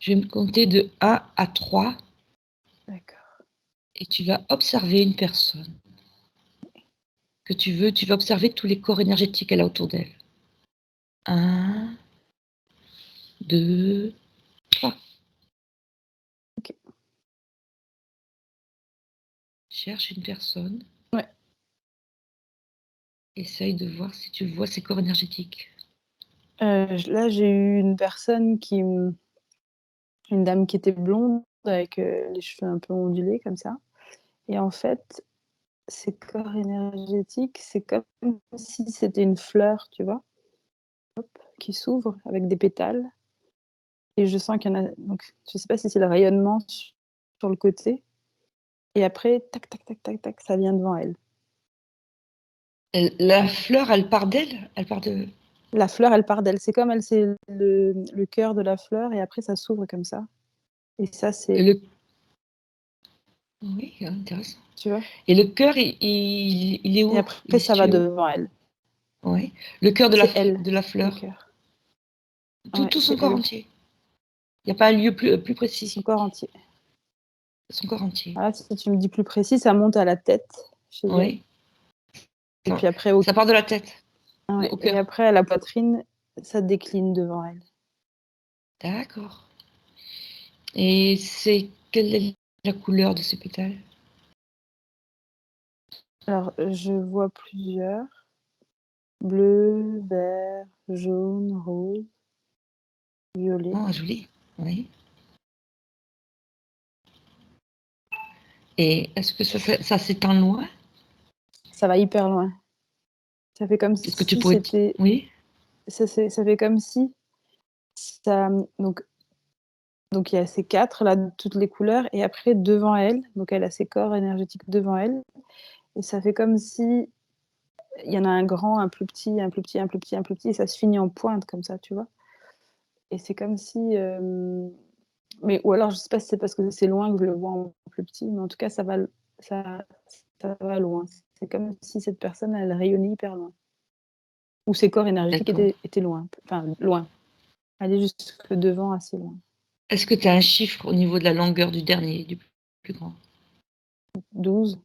Je vais me compter de 1 à 3 D'accord. et tu vas observer une personne que tu veux. Tu vas observer tous les corps énergétiques qu'elle a autour d'elle. 1, 2, 3. OK. Cherche une personne. Ouais. Essaye de voir si tu vois ses corps énergétiques. Là, j'ai eu une personne une dame qui était blonde avec, les cheveux un peu ondulés comme ça et en fait, ses corps énergétiques, c'est comme si c'était une fleur, tu vois? Qui s'ouvre avec des pétales et je sens qu'il y en a donc je sais pas si c'est le rayonnement sur le côté et après tac, tac, tac, tac, tac, ça vient devant elle. La fleur, elle part d'elle? Elle part de... La fleur, elle part d'elle. C'est comme elle, c'est le cœur de la fleur et après ça s'ouvre comme ça et ça, c'est Le... Oui, intéressant. tu vois? Et le cœur, il est Et où? Il après est ça va situé où? devant elle. Oui. Le cœur C'est elle, de la le fleur. cœur. Ouais, Tout son c'est corps elle, entier. Il n'y a pas un lieu plus c'est son précis. corps entier. Son corps entier. Ah, si tu me dis plus précis, ça monte à la tête chez elle Oui. et puis après au Ça part de la tête ouais au et cœur. après à la poitrine, ça décline devant elle. D'accord. Et quelle est la couleur de ces pétales? Alors, je vois plusieurs: bleu, vert, jaune, rose, violet. Oh, joli. Oui. Et est-ce que ça s'étend loin? Ça va hyper loin. Ça fait comme Est-ce que tu si pourrais... c'était Oui. ça fait comme si ça donc il y a ces 4 là, de toutes les couleurs et après devant elle, donc elle a ses corps énergétiques devant elle et ça fait comme si il y en a un grand, un plus petit, un plus petit, un plus petit, un plus petit et ça se finit en pointe comme ça, tu vois? Et c'est comme si, mais ou alors je sais pas si c'est parce que c'est loin que je le vois en plus petit, mais en tout cas ça ça va loin. C'est comme si cette personne, elle rayonnait hyper loin. Ou ses corps énergétiques D'accord. étaient loin, enfin loin. Aller jusque devant assez loin. Est-ce que tu as un chiffre au niveau de la longueur du dernier, du plus grand? 12,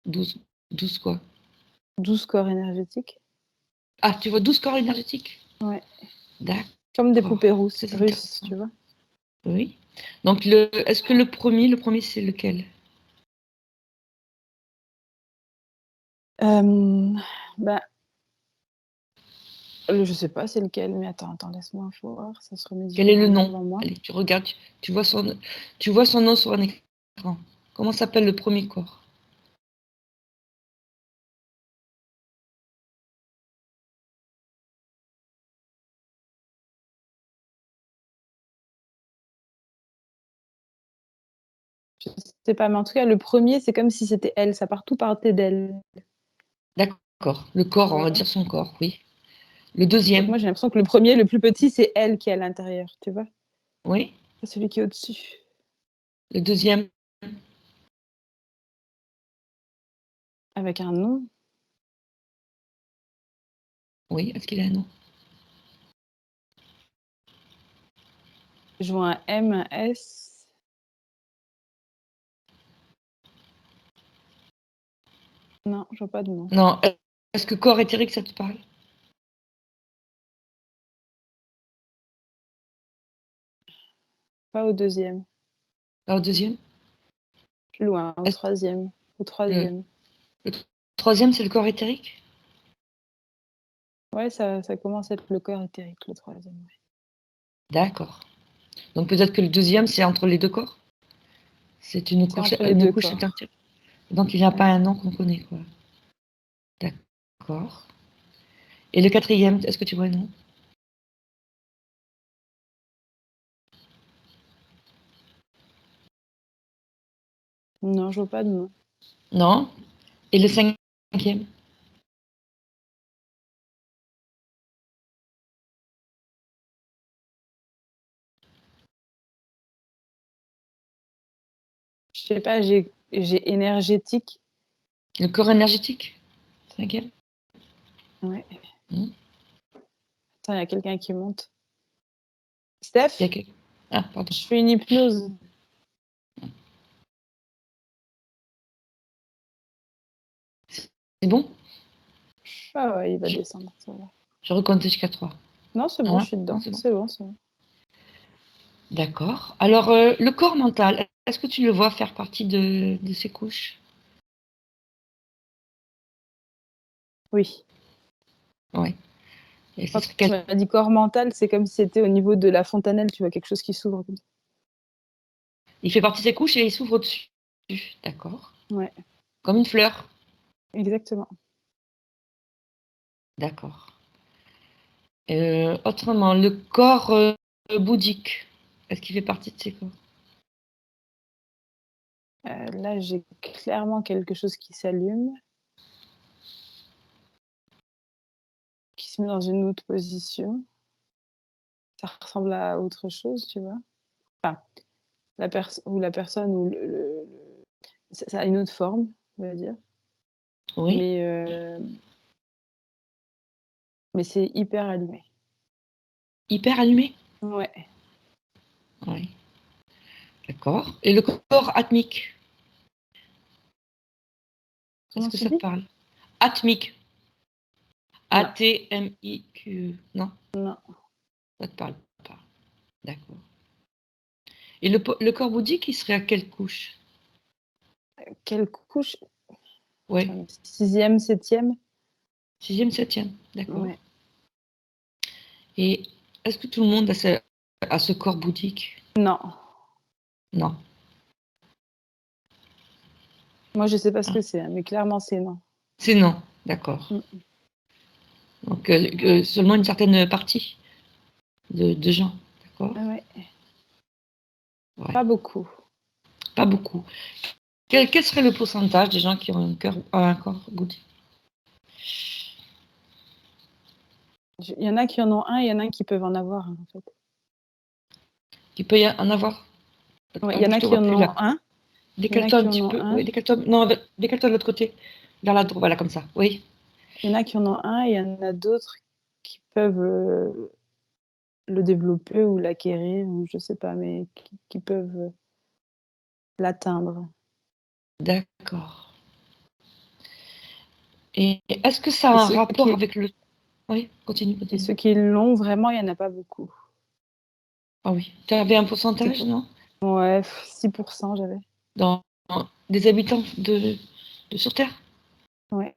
12. 12 quoi? 12 corps énergétiques. Ah, tu vois 12 corps énergétiques? Ouais, comme des D'accord. poupées Très russes, intéressant. tu vois? Oui. Donc est-ce que le premier c'est lequel? Bah, je sais pas c'est lequel, mais attends, laisse-moi voir, ça se remet Quel est le différemment nom? devant moi. Allez, tu regardes, tu vois son nom sur un écran. Comment s'appelle le premier corps? Je sais pas, mais en tout cas, le premier c'est comme si c'était elle, ça part tout partait d'elle, D'accord. Le corps, tu on va vois? dire son corps, oui. Le Donc deuxième, moi, j'ai l'impression que le premier le plus petit, c'est elle qui est à l'intérieur, tu vois? oui. Pas celui qui est au-dessus. Le deuxième, Avec un nom? oui. Est-ce qu'il a un nom? Je vois un M, un S. Non, je vois pas de nom. Non. Est-ce que corps éthérique, ça te parle? Pas au deuxième. Là, au deuxième? Plus loin, au Est-ce troisième. Au le, troisième. le troisième, c'est le corps éthérique? Ouais, ça commence à être le corps éthérique, le troisième. Ouais. D'accord. Donc peut-être que le deuxième, c'est entre les deux corps? C'est C'est entre les deux couche corps. intermédiaire. Donc il n'y a pas Ouais. un nom qu'on connaît, quoi. D'accord. Et le quatrième, est-ce que tu vois un nom? Non, je vois pas de nom. Non. Et le cinquième? Je sais pas, j'ai énergétique. Le corps énergétique? Cinquième? Ouais. Hmm. Attends, il y a quelqu'un qui monte. Il y Steph? a quel- Ah, pardon. Je fais une hypnose. C'est bon? Ah ouais, il va Je, descendre, ça va. je recompte jusqu'à 3. Non, c'est bon, Hein? je suis Non, dedans. c'est bon. C'est bon, c'est bon. D'accord. Alors, le corps mental, est-ce que tu le vois faire partie de ces couches? Oui. Oui. Et ce Quand serait tu quel... m'as dit corps mental, c'est comme si c'était au niveau de la fontanelle, tu vois, quelque chose qui s'ouvre comme ça. Il fait partie de ces couches et il s'ouvre au-dessus. D'accord. Ouais, Comme une fleur. exactement. D'accord. Autrement, le corps bouddhique, est-ce qu'il fait partie de ces corps? Là, j'ai clairement quelque chose qui s'allume, qui se met dans une autre position. Ça ressemble à autre chose, tu vois. Enfin, la personne ou ça a une autre forme, on va dire. Oui. Mais, mais c'est hyper allumé. Hyper allumé? Ouais. Oui. D'accord. Et le corps atmique, est-ce Comment que tu ça te dis? parle? Atmique. Non, A-T-M-I-Q. Non, non. ça te parle pas. D'accord. Et le corps bouddhique, il serait à quelle couche? Quelle couche? Ouais. 6e, 7e? Sixième, septième. D'accord. Ouais. Et est-ce que tout le monde a ce corps bouddhique? Non. Non. Moi, je sais pas ce Ah. que c'est, hein, mais clairement, c'est non. C'est non. D'accord. Mmh. Donc, seulement une certaine partie de gens. D'accord. Ouais, Ouais. pas beaucoup. Pas beaucoup. Quel serait le pourcentage des gens qui ont un corps bouddhique? Il y en a qui en ont un, il y en a qui peuvent en avoir un, en fait. Il peut y en avoir? Ouais, il En y en plus, je a te qui vois en plus ont là. un, il y en a Décale-toi qui un en petit ont peu. un, Oui, décale-toi. Non, décale-toi de l'autre côté. Vers la droite. Voilà, comme ça. Oui. il y en a qui en ont un, et il y en a d'autres qui peuvent, le développer ou l'acquérir ou je sais pas, mais qui peuvent, l'atteindre. D'accord. Et est-ce que ça Et a un ceux rapport qui avec le... Oui, continue, et continue. ceux qui l'ont vraiment, il y en a pas beaucoup. Ah oui. Tu avais un C'est pourcentage, pour non? ouais, 6 j'avais. Dans des habitants de sur Terre? Ouais,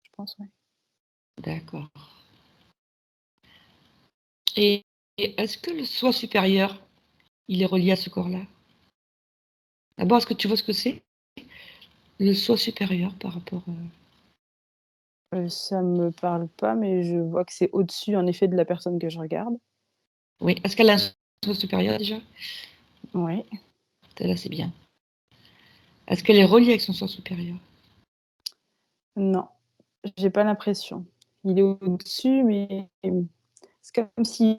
je pense, ouais. D'accord. Et, et est-ce que le soi supérieur, il est relié à ce corps-là? D'abord, est-ce que tu vois ce que c'est? Le soi supérieur par rapport... Ça me parle pas, mais je vois que c'est au-dessus, en effet, de la personne que je regarde. Oui. Est-ce qu'elle a un soi supérieur déjà? Ouais. Là, c'est bien. Est-ce qu'elle est reliée avec son soi supérieur? Non, j'ai pas l'impression. Il est au-dessus, mais c'est comme s'il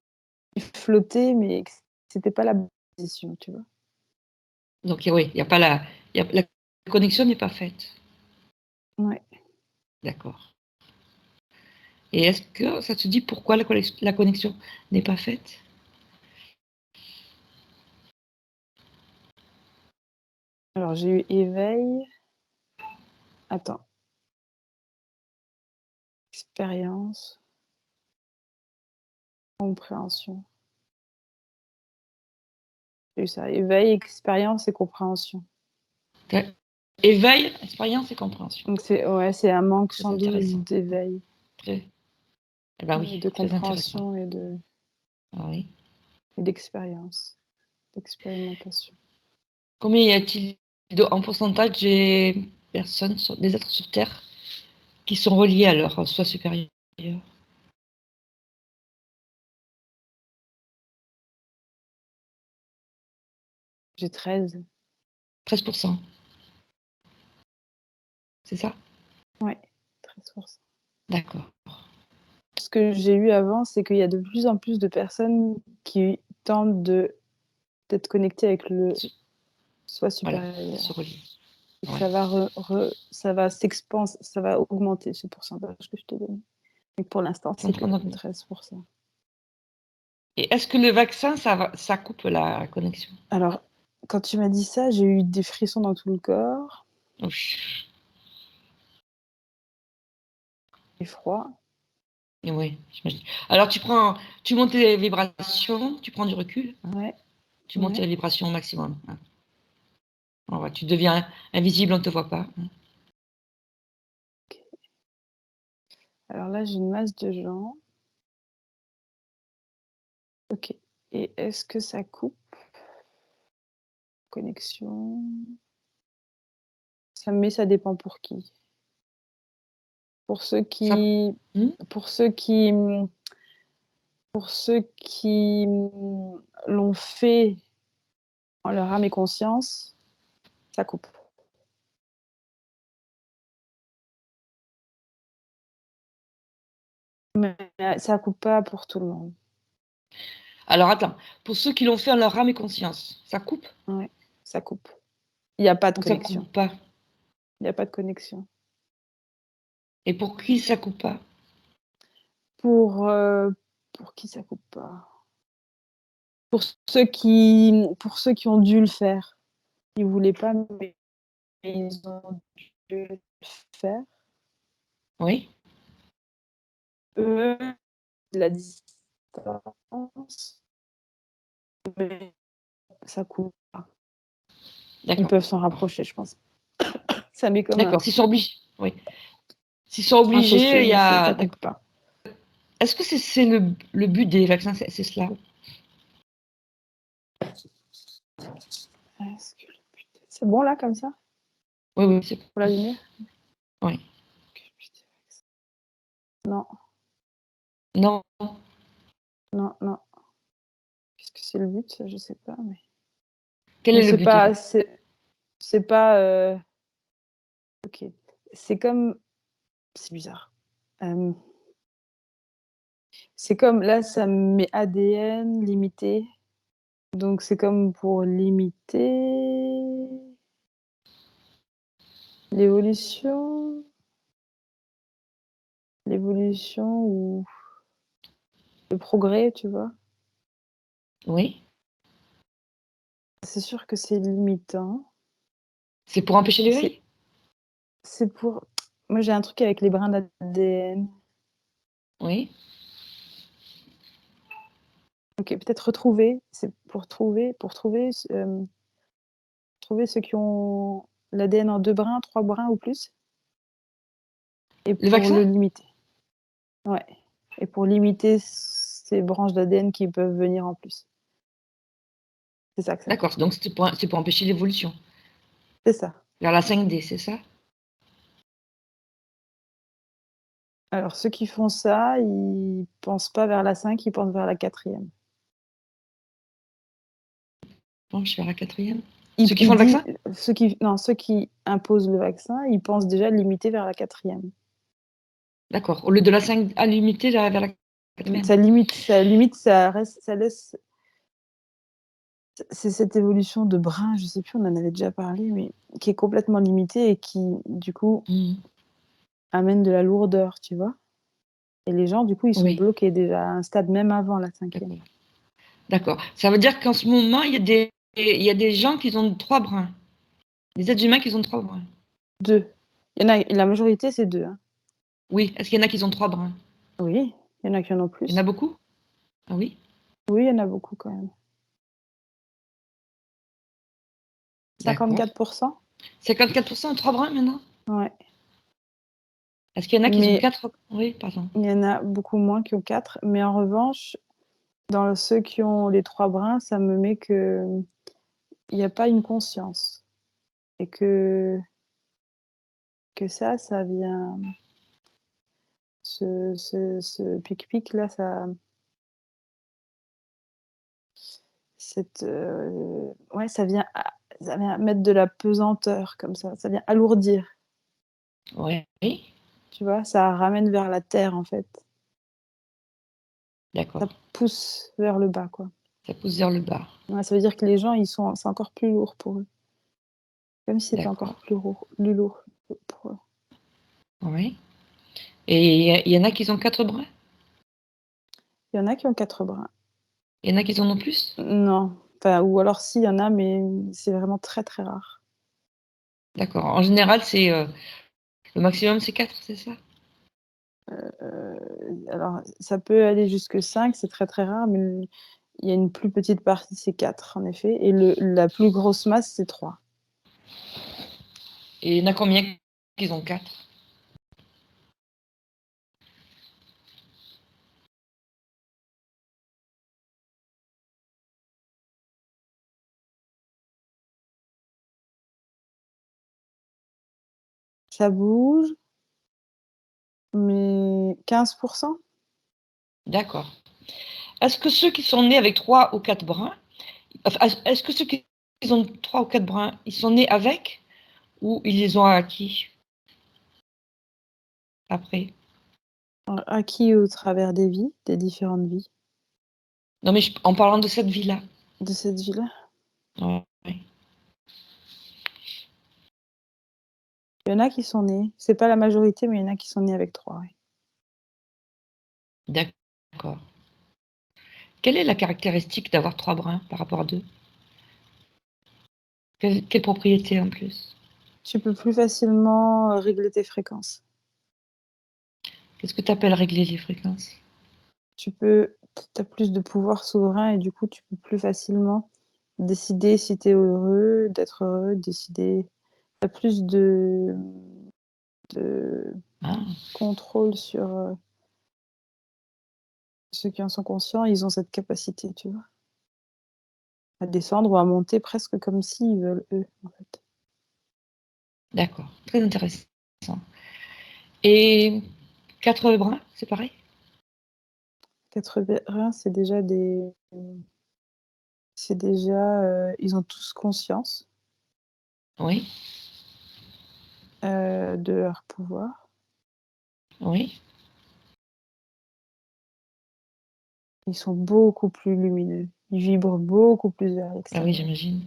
flottait, mais que c'était pas la bonne position, tu vois? Donc oui, il y a pas la connexion n'est pas faite. Ouais. D'accord. Et est-ce que ça te dit pourquoi la connexion n'est pas faite? Alors j'ai eu éveil, attends, expérience, compréhension. J'ai eu ça, éveil, expérience et compréhension. Tu éveil, expérience et compréhension. Donc c'est ouais, c'est un manque Très sans doute intéressant. d'éveil, Très eh ben et oui, de très intéressant. compréhension Ah oui. et d'expérience, d'expérimentation. Combien y a-t-il en pourcentage des personnes, des êtres sur Terre qui sont reliés à leur soi supérieur? J'ai 13. 13%, c'est ça? Ouais, 13. D'accord. Ce que j'ai eu avant, c'est qu'il y a de plus en plus de personnes qui tentent d'être connectées avec le Se- soi Voilà, de supérieur, se relier. et que Ouais. ça va ça va augmenter ce pourcentage que je t'ai donné. Mais pour l'instant, C'est en c'est train que d'augmenter. 13. Et est-ce que le vaccin, ça coupe la connexion? Alors, quand tu m'as dit ça, j'ai eu des frissons dans tout le corps Ouf. et froid. Oui, j'imagine. Alors tu montes les vibrations, tu prends du recul, hein, Ouais, tu montes ouais. les vibrations au maximum, hein. Ouais, tu deviens invisible, on ne te voit pas, hein. OK. Alors là, j'ai une masse de gens. OK, et est-ce que ça coupe? Connexion? Ça dépend pour qui. Pour ceux Ça qui mmh? pour ceux qui, pour ceux qui, l'ont fait en leur âme et conscience, ça coupe. Mais ça coupe pas pour tout le monde. Alors attends, pour ceux qui l'ont fait en leur âme et conscience, ça coupe? Ouais, ça coupe. Il y a pas de Ou ça connexion. coupe pas? Il y a pas de connexion. Et pour qui ça coupe pas? Pour qui ça coupe pas? Pour ceux qui ont dû le faire. Ils voulaient pas, mais ils ont dû le faire. Oui? Eux, la distance, mais ça coupe pas. Ils D'accord. peuvent s'en rapprocher, je pense. Ça met comme un D'accord, s'ils sont obligés, oui. S'ils sont chaussure, obligés, il y mais ça a coupe d'accord. pas. Est-ce que c'est le but des vaccins, c'est cela? Est-ce que le but c'est bon là, comme ça? Oui, oui, c'est Pour la lumière? oui. Non, Non, non, non. Qu'est-ce que c'est le but? Ça, je sais pas, quel mais est le but? c'est pas, OK. C'est comme c'est bizarre. Hem, c'est comme là, ça me met ADN limité, donc c'est comme pour limiter l'évolution l'évolution ou le progrès, tu vois? Oui, C'est sûr que c'est limitant. c'est pour empêcher C'est l'éveil? c'est pour moi, j'ai un truc avec les brins d'ADN. Oui, OK, peut-être retrouver, c'est trouver ceux qui ont l'ADN en 2 brins, 3 brins ou plus et le pour vaccin? le limiter. Ouais, et pour limiter ces branches d'ADN qui peuvent venir en plus. C'est ça que ça fait. D'accord, donc c'est pour empêcher l'évolution C'est ça. vers la 5D, c'est ça? Alors ceux qui font ça, ils pensent pas vers la 5, ils pensent vers la 4e. Penche vers la 4e? Ils Ceux qui font ils le disent vaccin? ceux qui imposent le vaccin, ils pensent déjà limiter vers la 4e. D'accord, au lieu de la 5 à limiter vers la 4e? Ça reste ça laisse c'est cette évolution de brin, je sais plus, on en avait déjà parlé, mais qui est complètement limitée et qui, du coup, Mmh. amène de la lourdeur, tu vois? Et les gens, du coup, ils sont Oui, bloqués déjà à un stade même avant la 5e. d'accord. D'accord. Ça veut dire qu'en ce moment, il y a des gens qui ont 3 brins, des êtres humains qui ont 3 brins. 2. Il y en a la majorité, c'est 2, hein. Oui, est-ce qu'il y en a qui ont 3 brins? Oui, il y en a qui en ont Il y en a plus. beaucoup? Ah oui? Oui, il y en a beaucoup quand même. D'accord. 54%. 54 ont 3 brins maintenant? Ouais, Est-ce qu'il y en a qui ont mais 4? Oui, pardon. il y en a beaucoup moins qui ont 4. Mais en revanche, dans ceux qui ont les 3 brins, ça me met qu'il y a pas une conscience et que ça vient ce pic-pic là, ouais, ça vient mettre de la pesanteur comme ça vient alourdir, Oui, tu vois? Ça ramène vers la terre, en fait. Ça d'accord. pousse vers le bas, quoi. Ça pousse vers le bas. Ouais, ça veut dire que les gens, c'est encore plus lourd pour eux. Comme si c'était encore D'accord. plus lourd pour eux. Oui. Et il y en a qui ont 4 brins? Il y en a qui ont 4 bras. Il y en a qui en ont plus? Non, enfin, ou alors si, il y en a, mais c'est vraiment très, très rare. D'accord. En général, c'est, le maximum, c'est 4, c'est ça? Alors ça peut aller jusque 5, c'est très, très rare, mais il y a une plus petite partie, c'est 4 en effet, et la plus grosse masse, c'est 3. Et il y en a combien qui ont 4? Ça bouge, mais 15%? D'accord. Est-ce que ceux qui sont nés avec 3 ou 4 brins, enfin, est-ce que ceux qui ont 3 ou 4 brins, ils sont nés avec ou ils les ont acquis après? Acquis au travers des vies, des différentes vies Non, mais en parlant de cette vie-là. de cette vie-là. Ouais. Il y en a qui sont nés, c'est pas la majorité, mais il y en a qui sont nés avec 3, ouais. D'accord. Quelle est la caractéristique d'avoir 3 brins par rapport à 2? Quelle propriété en plus? Tu peux plus facilement régler tes fréquences. Qu'est-ce que tu appelles régler les fréquences? Tu as plus de pouvoir souverain et du coup, tu peux plus facilement décider si tu es heureux, d'être heureux, décider. Tu as plus de Ah, contrôle sur ceux qui en sont conscients. Ils ont cette capacité, tu vois, à descendre ou à monter presque comme s'ils veulent, eux, en fait. d'accord, très intéressant. Et 4 brins, c'est pareil? 80, c'est déjà des. C'est déjà. Ils ont tous conscience Oui, de leur pouvoir. oui. Ils sont beaucoup plus lumineux. Ils vibrent beaucoup plus vers Ah oui, l'extérieur. j'imagine.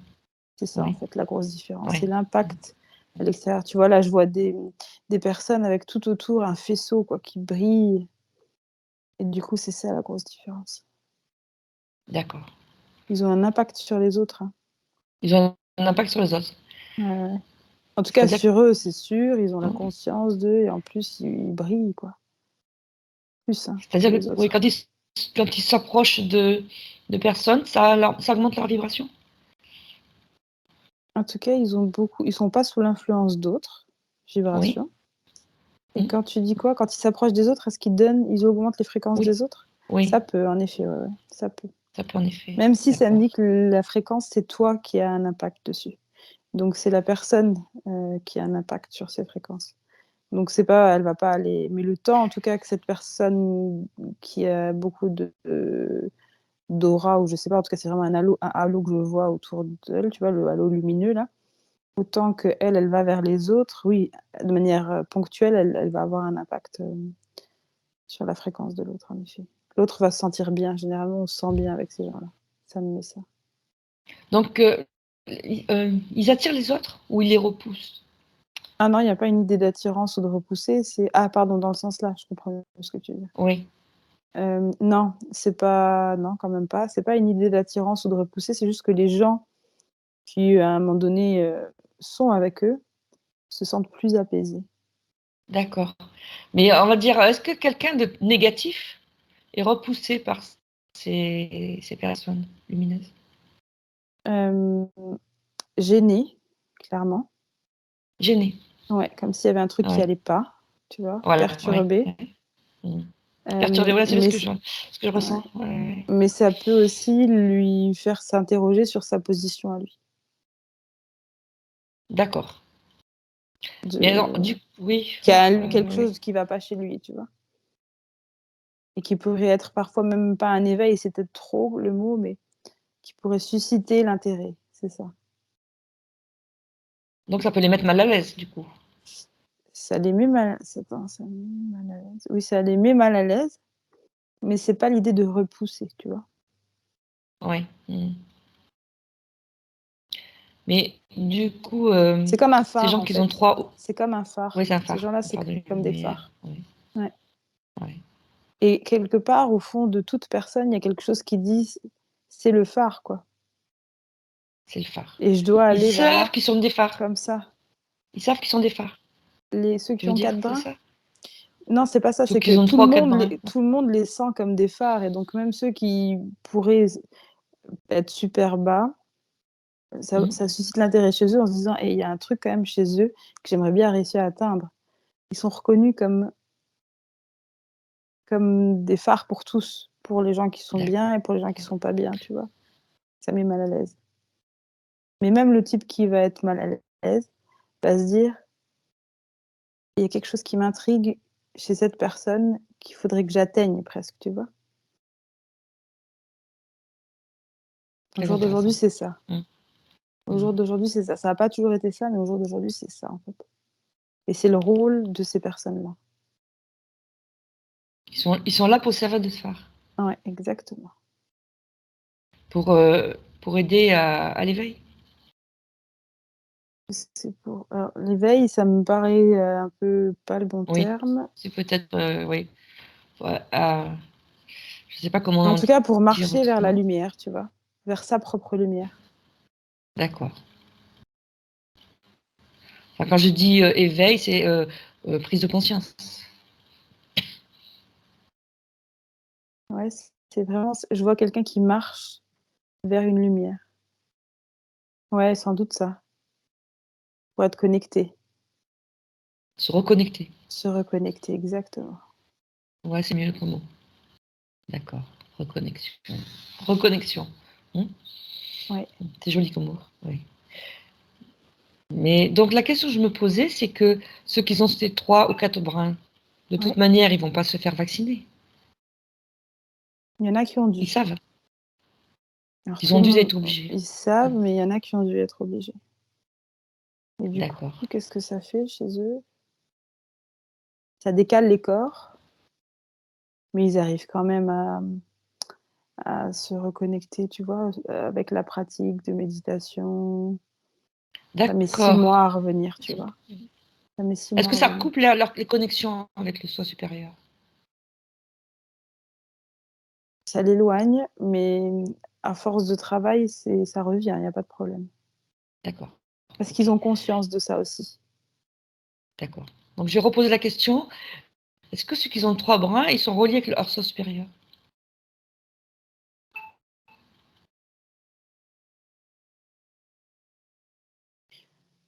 C'est ça, en Oui, fait, la grosse différence. oui. C'est l'impact à l'extérieur. Tu vois, là, je vois des personnes avec tout autour un faisceau, quoi, qui brille. Et du coup, c'est ça la grosse différence. D'accord. Ils ont un impact sur les autres, hein. Ils ont un impact sur les autres. Ouais. En tout cas, C'est-à-dire, sur eux, c'est sûr. Ils ont la conscience d'eux et en plus, ils brillent, quoi. Plus, hein, que c'est-à-dire que les oui, autres. quand ils s'approchent de personnes, ça augmente leur vibration? En tout cas, ils sont pas sous l'influence d'autres Oui. vibrations. Et Mmh. quand tu dis quoi? Quand ils s'approchent des autres, est-ce ils augmentent les fréquences Oui, des autres? Ça oui, peut, en effet, ouais, ouais, ça peut. ça peut en effet. Même si ça me D'accord, dit que la fréquence, c'est toi qui as un impact dessus. Donc c'est la personne qui a un impact sur ces fréquences. Donc c'est pas, elle va pas aller. Mais le temps, en tout cas, que cette personne qui a beaucoup d'aura, ou je sais pas, en tout cas c'est vraiment un halo que je vois autour d'elle, tu vois, le halo lumineux là. Autant que elle va vers les autres, oui, de manière ponctuelle, elle va avoir un impact sur la fréquence de l'autre, en effet. L'autre va se sentir bien. Généralement, on se sent bien avec ces gens-là. Ça me met ça. donc ils attirent les autres ou ils les repoussent? Ah non, il n'y a pas une idée d'attirance ou de repousser. Ah, pardon, dans le sens là, je comprends ce que tu veux dire. Oui, Non, c'est pas. Non, quand même pas. C'est pas une idée d'attirance ou de repousser. C'est juste que les gens qui, à un moment donné, sont avec eux se sentent plus apaisés. d'accord. Mais on va dire, est-ce que quelqu'un de négatif est repoussé par ces personnes lumineuses? Euh, Gênés, clairement. Gêné? Ouais, comme s'il y avait un truc qui Oui, allait pas, tu vois, voilà, oui, perturbé. ouais. Mmh. Perturbé, ouais, c'est Mais ce que je ouais. ressens. Ouais, ouais, ouais. Mais ça peut aussi lui faire s'interroger sur sa position à lui. D'accord. Mais alors, De oui, Qu'il y a quelque oui, chose qui va pas chez lui, tu vois? Et qui pourrait être parfois même pas un éveil, c'est peut-être trop le mot, mais qui pourrait susciter l'intérêt, c'est ça. donc ça peut les mettre mal à l'aise, du coup? Ça les met mal attends, ça les met mal à l'aise. Oui, ça les met mal à l'aise, mais c'est pas l'idée de repousser, tu vois? Oui. Mmh. Mais du coup, C'est comme un ces phare, gens en qui ont fait. 3 C'est comme un oui, phare. c'est un Ces phare, gens-là, un c'est phare de comme des lumière, phares. oui, Ouais. oui. Et quelque part, au fond de toute personne, il y a quelque chose qui dit c'est le phare, quoi. C'est le phare. Et je dois Ils aller vers savent là, qu'ils sont des phares. comme ça. Ils savent qu'ils sont des phares. Ceux Tu qui veux ont dire 4 c'est brins? ça? Non, c'est pas ça, Ceux c'est qui que ont 3 ou 4 brins. tout le monde les sent comme des phares et donc même ceux qui pourraient être super bas, ça suscite l'intérêt chez eux en se disant: «Et il y a un truc quand même chez eux que j'aimerais bien réussir à atteindre». Ils sont reconnus comme des phares pour tous, pour les gens qui sont D'accord. bien et pour les gens qui sont pas bien, tu vois? Ça met mal à l'aise. Mais même le type qui va être mal à l'aise va se dire: «Il y a quelque chose qui m'intrigue chez cette personne qu'il faudrait que j'atteigne presque», tu vois? Au Très jour d'aujourd'hui, intéressant. c'est ça. Mmh. Au jour d'aujourd'hui, c'est ça. Ça a pas toujours été ça, mais au jour d'aujourd'hui, c'est ça, en fait. Et c'est le rôle de ces personnes-là. Ils sont là pour servir de phare, Ouais, exactement. pour aider à l'éveil. C'est pour alors l'éveil, ça me paraît, un peu pas le bon Oui, terme. c'est peut-être, oui, ouais, je sais pas Mais en comment tout cas, pour dire marcher vers la autrement. lumière, tu vois? Vers sa propre lumière. D'accord. Enfin, quand je dis, éveil, c'est, prise de conscience. Ouais, c'est vraiment je vois quelqu'un qui marche vers une lumière. Ouais, sans doute ça. Pour être connecté, Se reconnecter. se reconnecter, exactement. Ouais, c'est mieux comme mot. D'accord. Reconnexion. Reconnexion. Mmh. Ouais, C'est joli comme mot, oui. Mais donc la question que je me posais, c'est que ceux qui ont ces 3 ou 4 brins, de toute ouais. manière, ils vont pas se faire vacciner. Il y en a qui ont Ils dû. savent. Alors Ils tout ont le dû monde être obligés. ils savent, Mmh. mais il y en a qui ont dû être obligés. Et du coup, D'accord. qu'est-ce que ça fait chez eux? Ça décale les corps, mais ils arrivent quand même à se reconnecter, tu vois? Avec la pratique de méditation. Ça met 6 D'accord. mois à revenir, tu vois? Ça met 6 Est-ce mois que à ça revenir. coupe les connexions avec le soi supérieur? Ça l'éloigne, mais à force de travail, ça revient, il y a pas de problème. D'accord. Parce qu'ils OK. ont conscience de ça aussi. D'accord. Donc je vais reposer la question, est-ce que ceux qui ont 3 brins, ils sont reliés avec leur soi supérieur?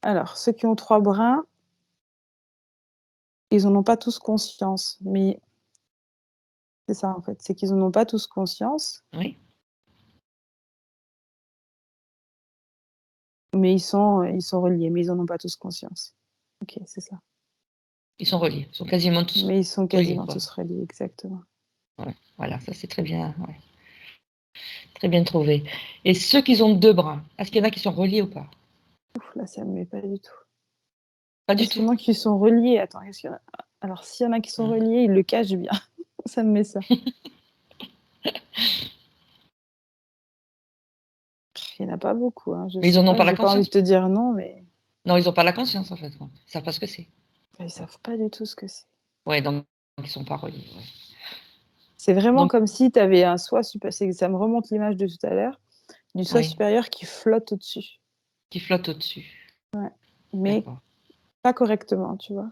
Alors, ceux qui ont 3 brins, ils en ont pas tous conscience, mais c'est ça, en fait, c'est qu'ils en ont pas tous conscience, Oui? mais ils sont reliés, mais ils en ont pas tous conscience. OK, c'est ça. Ils sont reliés. Ils sont quasiment tous Mais ils sont reliés, quasiment quoi. tous reliés, exactement. Ouais. Voilà, ça c'est très bien, ouais. Très bien trouvé. Et ceux qui ont 2 brins, est-ce qu'il y en a qui sont reliés ou pas? Ouf, là, ça me met pas du tout. Pas du Parce que tout? moi qui sont reliés, attends, qu'est-ce qu'il y en a? Alors s'il y en a qui sont Hein. reliés, ils le cachent bien. Ça me met ça. Il y en a pas beaucoup, hein, je Mais ils sais en ont pas, pas la j'ai pas envie de conscience? te dire non, mais Non, ils ont pas la conscience en fait, quoi. Ils savent pas ce que c'est. ils savent pas du tout ce que c'est. Ouais, donc ils sont pas reliés, ouais. C'est vraiment Donc comme si tu avais un soi supérieur. Ça me remonte l'image de tout à l'heure, du soi oui, supérieur qui flotte au-dessus. qui flottent au-dessus. Ouais, mais D'accord, pas correctement, tu vois?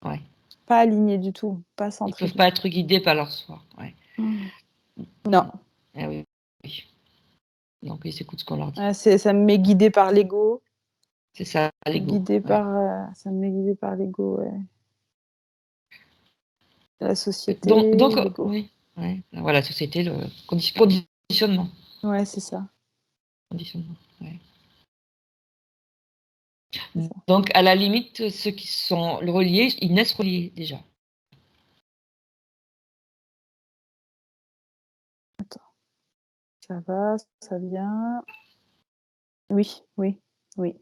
ouais. Pas aligné du tout, pas Ils centré peuvent du pas tout. être guidés par leur soi, ouais. Mmh. Non, Mmh. Ah oui, oui. Donc ils écoutent ce qu'on leur dit. ça me met guidée par l'ego, C'est ça l'ego, ouais. ça me met guidée par l'ego, ouais. La Oui, société, donc l'ego. oui, ouais, voilà, société, le conditionnement, Ouais, c'est ça, conditionnement, ouais. c'est ça. Donc à la limite, ceux qui sont reliés, ils naissent reliés déjà. Attends, ça va, ça vient. Oui, oui, oui.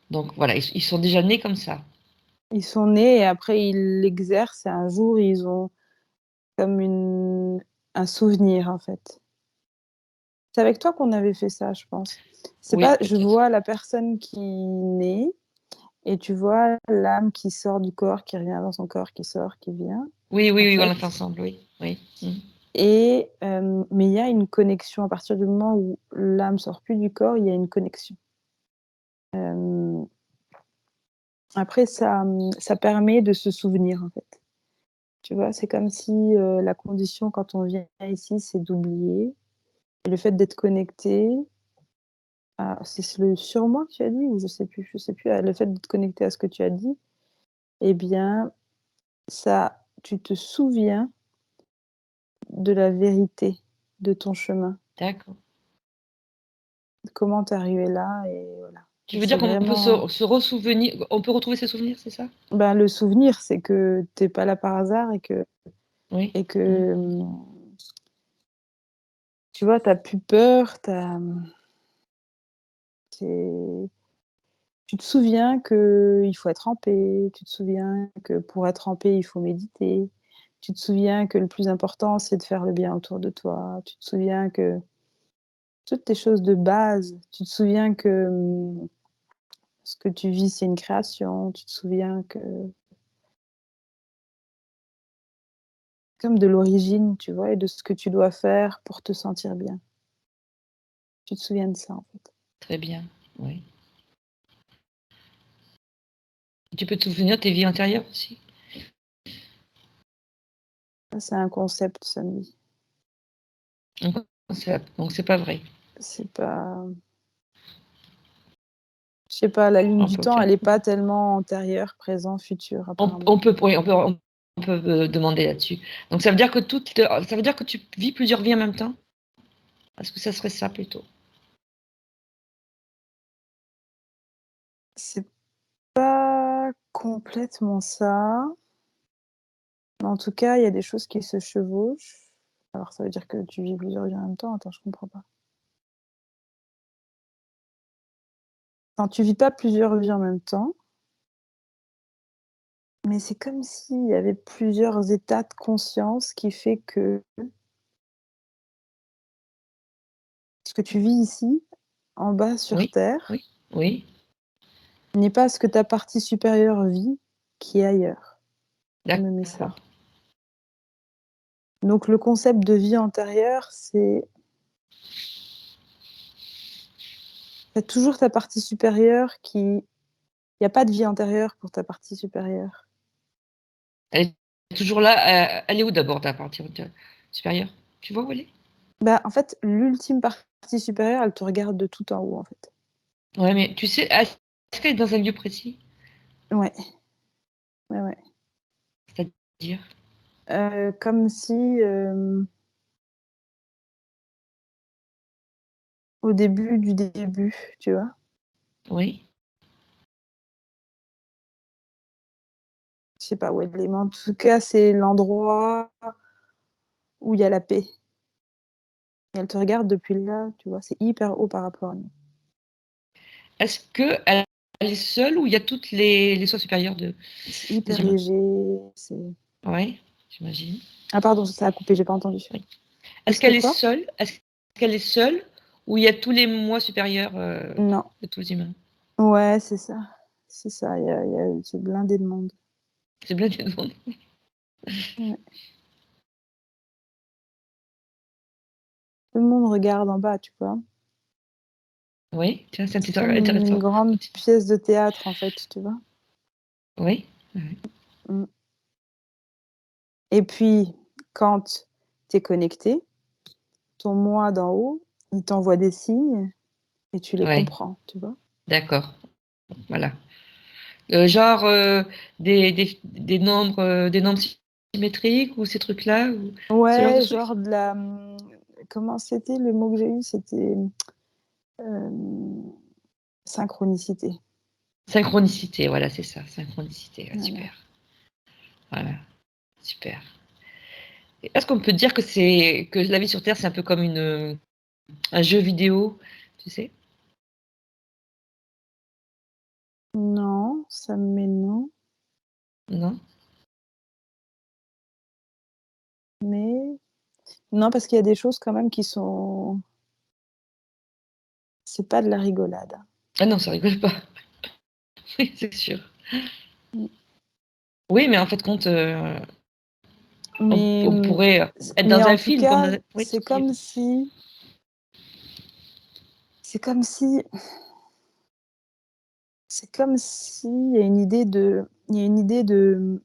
Donc voilà, ils sont déjà nés comme ça. Ils sont nés et après ils l'exercent et un jour ils ont comme un souvenir, en fait. C'est avec toi qu'on avait fait ça, je pense. C'est Oui, pas je peut-être. vois la personne qui naît et tu vois l'âme qui sort du corps, qui revient dans son corps, qui sort, qui vient. Oui, oui, En oui, on l'a fait fait, ensemble, oui, oui. Mmh. Mais il y a une connexion à partir du moment où l'âme sort plus du corps, il y a une connexion. Après, ça permet de se souvenir, en fait. Tu vois, c'est comme si la condition quand on vient ici, c'est d'oublier. Et le fait d'être connecté, c'est le surmoi que tu as dit ou je sais plus, le fait d'être connecté à ce que tu as dit, eh bien, ça, tu te souviens de la vérité de ton chemin, D'accord. de comment tu es arrivé là et voilà. Tu Et veux c'est dire qu'on peut vraiment se ressouvenir, on peut retrouver ses souvenirs, c'est ça? le souvenir, c'est que tu es pas là par hasard Oui. et que tu vois, tu as plus peur, tu te souviens qu'il faut être en paix, tu te souviens que pour être en paix, il faut méditer, tu te souviens que le plus important, c'est de faire le bien autour de toi, tu te souviens que toutes tes choses de base, tu te souviens que ce que tu vis, c'est une création, tu te souviens que comme de l'origine, tu vois, et de ce que tu dois faire pour te sentir bien. Tu te souviens de ça, en fait. Très bien, oui. Tu peux te souvenir de tes vies antérieures aussi? Ça, c'est un concept, ça me dit. Donc c'est pas vrai. C'est pas je sais pas, la ligne On du peut temps, faire. elle est pas tellement antérieur, présent, futur, On, apparemment. on peut, oui, on peut demander là-dessus. Donc ça veut dire que ça veut dire que tu vis plusieurs vies en même temps? Est-ce que ça serait ça plutôt? C'est pas complètement ça. Mais en tout cas, il y a des choses qui se chevauchent. Alors ça veut dire que tu vis plusieurs vies en même temps? Attends, je comprends pas. Enfin, tu vis pas plusieurs vies en même temps, mais c'est comme s'il y avait plusieurs états de conscience qui fait que ce que tu vis ici, en bas sur Oui, terre, oui, oui. n'est pas ce que ta partie supérieure vit qui est ailleurs. On me met ça. D'accord. Donc le concept de vie antérieure, c'est tu toujours ta partie supérieure qui il y a pas de vie antérieure pour ta partie supérieure. Elle est toujours là. Elle est où d'abord ta partie supérieure? Tu vois où elle est? En fait, l'ultime partie supérieure, elle te regarde de tout en haut, en fait. Ouais, mais tu sais, est-ce qu'elle est dans un lieu précis? Ouais, ouais, ouais. C'est-à-dire? Comme si, au début du début, tu vois? Oui. Je sais pas où elle est, mais en tout cas, c'est l'endroit où il y a la paix. Et elle te regarde depuis là, tu vois? C'est hyper haut par rapport à nous. Est-ce qu'elle est seule ou il y a toutes les soi supérieures C'est des hyper humains? léger, c'est Oui, j'imagine. ah pardon, ça a coupé, j'ai pas entendu. Oui. Est-ce Est-ce que qu'elle est quoi? seule? Est-ce qu'elle est seule ou il y a tous les moi supérieurs Non. de tous les humains? Ouais, c'est ça. C'est ça, c'est blindé de monde. C'est bien du monde. Ouais. Tout le monde regarde en bas, tu vois? Oui, tiens, c'est C'est comme une intéressant. grande pièce de théâtre, en fait, tu vois? Oui, oui, Mmh. Et puis, quand tu es connecté, ton moi d'en haut, il t'envoie des signes et tu les oui, comprends, tu vois? d'accord, voilà. Genre des nombres symétriques ou ces trucs-là, ou ce genre de Ouais, trucs? genre comment c'était le mot que j'ai eu? C'était, synchronicité. Synchronicité, voilà, c'est ça, synchronicité, ouais, Voilà. super. Voilà, super. Et est-ce qu'on peut dire que la vie sur Terre, c'est un peu comme un jeu vidéo, tu sais? Non, ça me met non, Non? mais non, parce qu'il y a des choses quand même qui sont c'est pas de la rigolade. Ah non, ça rigole pas. Oui, c'est sûr. Mmh. Oui, mais en fait compte, Mais, on pourrait être mais dans en un tout film comme cas, dans... Oui, c'est comme si, c'est comme si, c'est comme si il y a une idée de, il y a une idée de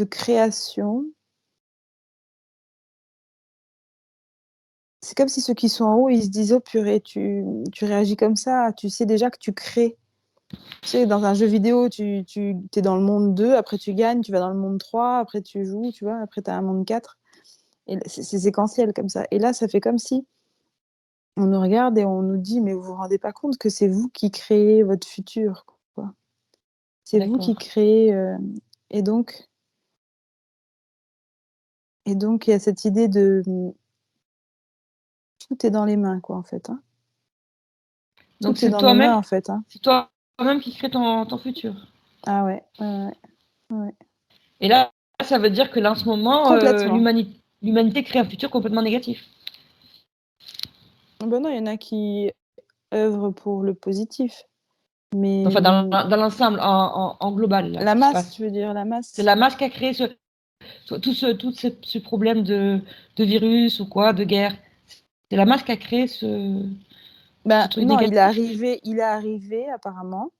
création. C'est comme si ceux qui sont en haut, ils se disent: «Oh purée, tu réagis comme ça, tu sais déjà que tu crées». Tu sais, dans un jeu vidéo, tu es dans le monde 2, après tu gagnes, tu vas dans le monde 3, après tu joues, tu vois, après tu as un monde 4. Et c'est séquentiel comme ça. Et là, ça fait comme si on nous regarde et on nous dit: «Mais vous vous rendez pas compte que c'est vous qui créez votre futur, quoi. C'est vous qui d'accord. créez, et donc il y a cette idée de, tout est dans les mains, quoi, en fait, hein. Donc Tout est dans nos mains, en fait, hein. c'est toi-même qui crée ton futur. Ah ouais, ouais, ouais, ouais. Et là, ça veut dire que là, en ce moment, Complètement. l'humanité crée un futur complètement négatif. Ben non, il y en a qui œuvrent pour le positif, mais, Enfin, dans l'ensemble, en global, là, ce la qui se masse, passe. tu veux dire, la C'est masse? la masse qui a créé tout ce problème de virus ou quoi, de guerre. C'est la masse qui a créé ce Ben truc non, négatif. il est arrivé apparemment,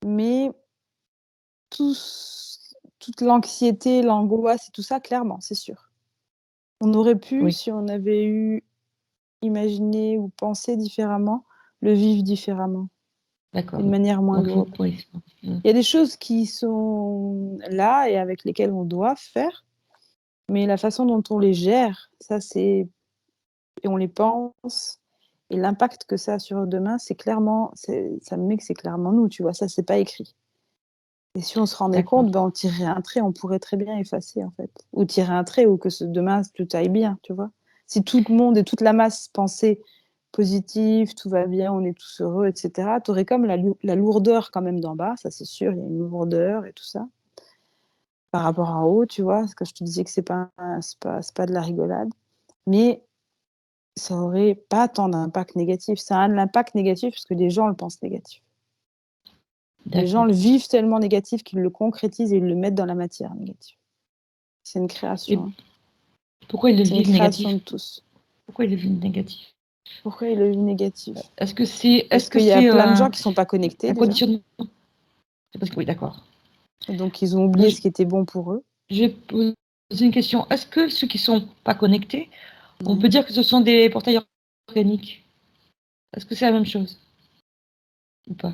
mais toute l'anxiété, l'angoisse et tout ça, clairement, c'est sûr. On aurait pu, Oui, si on avait eu imaginé ou pensé différemment, le vivre différemment, d'accord. d'une manière moins Donc, faut, lourde. oui. Il y a des choses qui sont là et avec lesquelles on doit faire, mais la façon dont on les gère, ça c'est et on les pense et l'impact que ça a sur demain, c'est clairement ça me met que c'est clairement nous, tu vois? Ça, c'est pas écrit. Et si on se rendait D'accord, compte, ben, on tirerait un trait, on pourrait très bien effacer, en fait. Ou tirer un trait ou que demain, tout aille bien, tu vois. Si tout le monde et toute la masse pensait positif, tout va bien, on est tous heureux, etc., tu aurais comme la lourdeur quand même d'en bas, ça c'est sûr, il y a une lourdeur et tout ça, par rapport en haut, tu vois, parce que je te disais que c'est pas de la rigolade. Mais ça aurait pas tant d'impact négatif. Ça a de l'impact négatif parce que les gens le pensent négatif. Les gens d'accord. le vivent tellement négatif qu'ils le concrétisent et ils le mettent dans la matière négative. C'est une Et création, hein. pourquoi ils le C'est une vivent création négatif? de tous. Pourquoi ils le vivent négatif? Pourquoi ils le vivent négatif? Est-ce Parce que qu'il y a c'est plein de gens qui sont pas connectés un déjà, conditionnement? C'est parce que oui, d'accord. et donc ils ont Moi, oublié ce qui était bon pour eux. je vais poser une question. Est-ce que ceux qui sont pas connectés, on Ouais. peut dire que ce sont des portails organiques? Est-ce que c'est la même chose ou pas?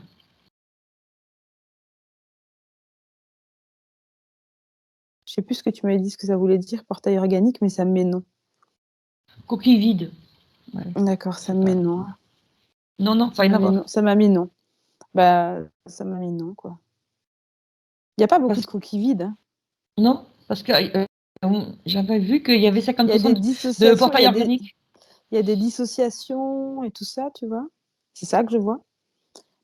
Je sais plus ce que tu m'avais dit, ce que ça voulait dire, portail organique, mais ça me met non. Coquille vide. Ouais, D'accord, je ça sais me met pas. non. Non, non, Ça rien m'a à mis voir. non. Ça m'a mis non. Bah, ça m'a mis non, quoi. Il y a pas beaucoup Parce de coquilles vides, hein. non, parce que j'avais vu qu'il y avait Il y a 50% des de dissociations, portails organiques. il y a des dissociations et tout ça, tu vois? C'est ça que je vois.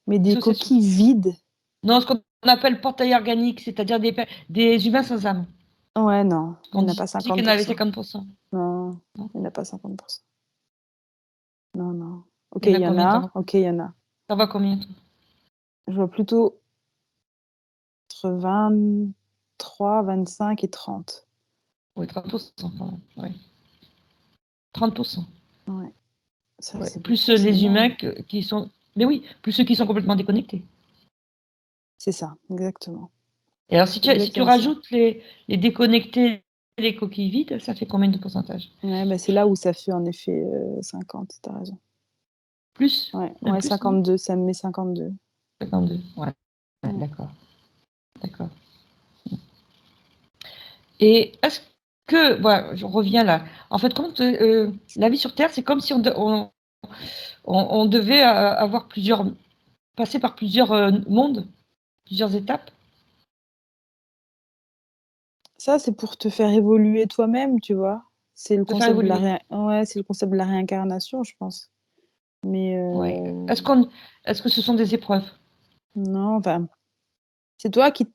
Mais des Dissociation. coquilles vides, Non, ce qu'on appelle portail organique, c'est-à-dire des humains sans âme. ouais, non, il On y en a dit pas qu'il y en avait 50%. 50%. Non, Non. il y en a pas 50%. Non, non. OK, Il y il en a y en combien? a. OK, il y en a. T'en vois combien, toi? Je vois plutôt entre 23, 25 et 30. Oui, 30% quand même. Ouais. 30%. Ouais, ça Ouais. c'est Plus beaucoup, c'est les humains énorme. qui sont. Mais oui, plus ceux qui sont complètement déconnectés. C'est ça, exactement. Et alors, C'est si tu exactement ça. rajoutes les déconnectés et les coquilles vides, ça fait combien de pourcentage? Ouais, bah, c'est là où ça fait en effet 50, tu as raison. Plus? Ouais, Même ouais, plus, non? 52, ça me met 52. 52. Ouais, ouais, Ouais. d'accord. D'accord. Et est-ce que, voilà, je reviens là. En fait, quand la vie sur Terre, c'est comme si on devait passer par plusieurs mondes, plusieurs étapes. Ça, c'est pour te faire évoluer toi-même, tu vois? C'est le De faire concept de la évoluer. ouais, c'est le concept de la réincarnation, je pense. Mais Ouais. Est-ce que ce sont des épreuves? non, enfin, c'est toi qui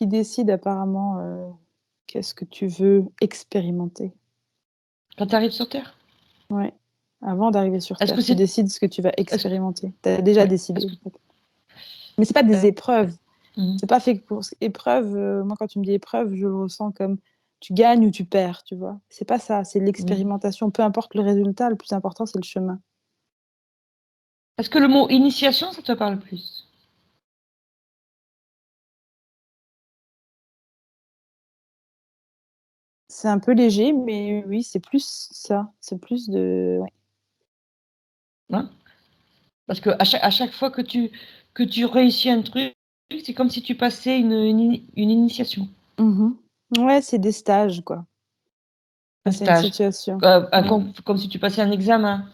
décide apparemment, qu'est-ce que tu veux expérimenter. Quand tu arrives sur Terre? Ouais, avant d'arriver sur Est-ce que terre, tu c'est, décides ce que tu vas est-ce, expérimenter. Tu as déjà ouais. Est-ce décidé, que, en fait. Mais c'est pas des euh, épreuves, C'est pas fait que pour épreuve. Moi, quand tu me dis épreuve, je le ressens comme tu gagnes ou tu perds, tu vois? C'est pas ça, c'est Oui. l'expérimentation. Peu importe le résultat, le plus important, c'est le chemin. Est-ce que le mot initiation, ça te parle plus? C'est un peu léger, mais oui, c'est plus ça. C'est plus de ouais. Hein? Parce qu'à chaque fois que tu réussis un truc, c'est comme si tu passais une initiation, Mmh. Ouais, c'est des stages, quoi. un C'est une stage, situation. Ouais. comme si tu passais un examen.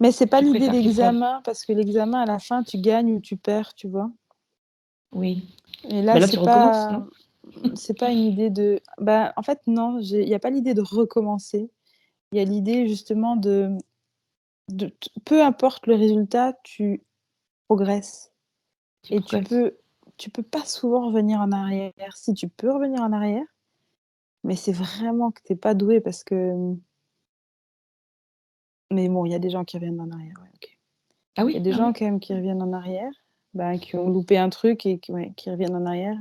Mais c'est pas Tu l'idée prépares l'épreuve. d'examen, parce que l'examen, à la fin, tu gagnes ou tu perds, tu vois? Oui. Et là, Mais là, tu recommences, non? c'est pas une idée de bah, en fait, non, il y a pas l'idée de recommencer. Il y a l'idée justement de t peu importe le résultat, tu progresses Tu et progresses. tu peux pas souvent revenir en arrière. Si, tu peux revenir en arrière, mais c'est vraiment que tu es pas doué parce que mais bon, il y a des gens qui reviennent en arrière, ouais, OK. Ah Il y a oui? des Ah gens oui? quand même qui reviennent en arrière, bah, qui ont loupé un truc et qui ouais, qui reviennent en arrière.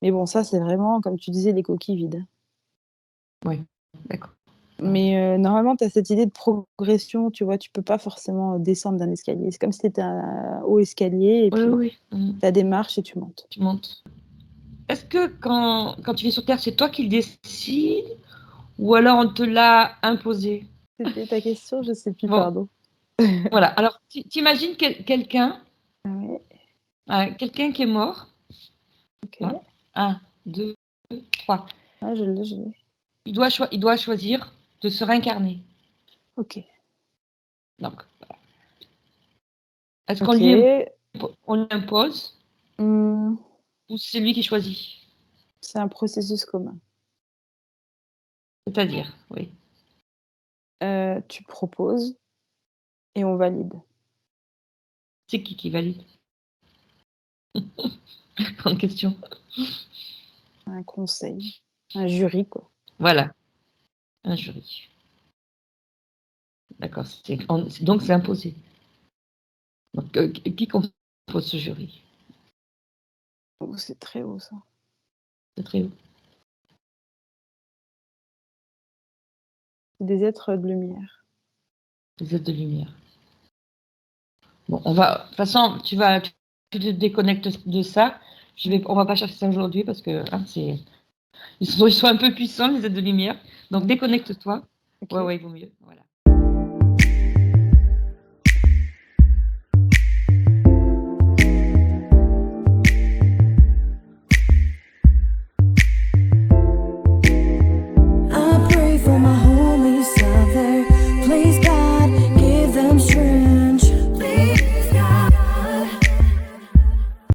Mais bon, ça, c'est vraiment, comme tu disais, les coquilles vides. Oui, d'accord. Ouais. Mais normalement, tu as cette idée de progression, tu vois? Tu peux pas forcément descendre d'un escalier. C'est comme si tu étais un haut escalier et Oui, puis oui, oui. tu as des marches et tu montes. Tu montes. Est-ce que quand tu vis sur terre, c'est toi qui le décides ou alors on te l'a imposé? C'était ta question? Je sais plus, Bon, pardon. voilà. Alors, t'imagines quelqu'un, Ah ouais, quelqu'un qui est mort. Hein, OK. 1, 2, 3. Ah, je l'ai. Il doit choisir de se réincarner. OK. Donc, est-ce qu'on OK. lui impose Mmh, ou c'est lui qui choisit? c'est un processus commun. C'est-à-dire, oui. Tu proposes et on valide. C'est qui valide? Grande question. Un conseil, un jury, quoi. Voilà, un jury. D'accord. Donc c'est imposé. Donc, qui compose ce jury? Oh, c'est très haut ça. C'est très haut. Des êtres de lumière. Les êtres de lumière. Bon, de toute façon, tu te déconnectes de ça. On va pas chercher ça aujourd'hui parce que hein, ils sont un peu puissants, les êtres de lumière. Donc Mmh. déconnecte-toi. Ouais, OK. ouais, il vaut mieux. Voilà.